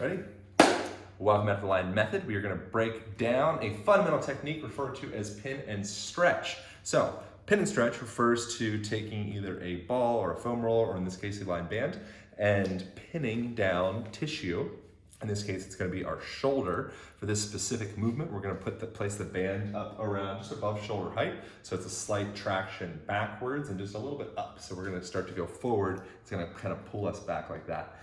Ready? Welcome back to the line method. We are going to break down a fundamental technique referred to as pin and stretch. So, pin and stretch refers to taking either a ball or a foam roller, or in this case, a line band, and pinning down tissue. In this case, it's going to be our shoulder. For this specific movement, we're going to place the band up around just above shoulder height. So it's a slight traction backwards and just a little bit up. So we're going to start to go forward. It's going to kind of pull us back like that.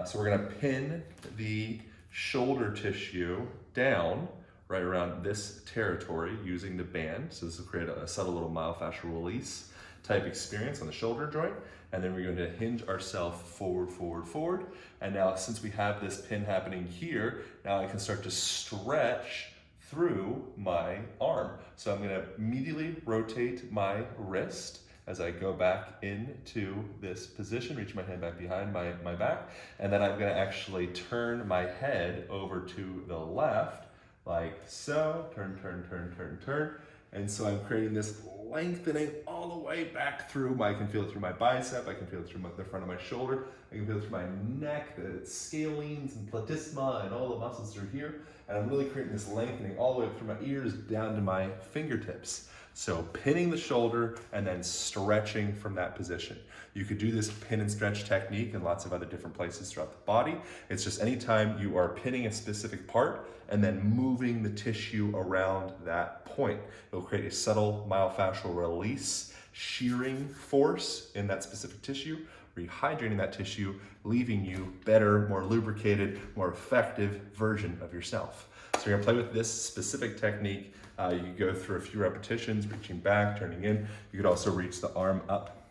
So we're going to pin the shoulder tissue down right around this territory using the band. So this will create a subtle little myofascial release type experience on the shoulder joint. And then we're going to hinge ourselves forward, forward, forward. And now since we have this pin happening here, now I can start to stretch through my arm. So I'm going to immediately rotate my wrist as I go back into this position, reach my hand back behind my back, and then I'm going to actually turn my head over to the left, like so, turn, turn, turn, turn, turn. And so I'm creating this lengthening all the way back through I can feel it through my bicep, I can feel it through the front of my shoulder, I can feel it through my neck, the scalenes and platysma and all the muscles through here. And I'm really creating this lengthening all the way up through my ears down to my fingertips. So pinning the shoulder and then stretching from that position. You could do this pin and stretch technique in lots of other different places throughout the body. It's just anytime you are pinning a specific part and then moving the tissue around that point. It'll create a subtle myofascial release, shearing force in that specific tissue, rehydrating that tissue, leaving you better, more lubricated, more effective version of yourself. So you're gonna play with this specific technique. You can go through a few repetitions, reaching back, turning in. You could also reach the arm up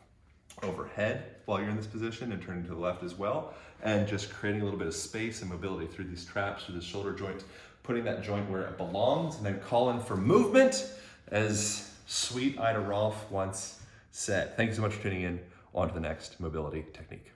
overhead while you're in this position and turning to the left as well. And just creating a little bit of space and mobility through these traps, through the shoulder joint, putting that joint where it belongs, and then calling for movement, as sweet Ida Rolf once said. Thank you so much for tuning in. On to the next mobility technique.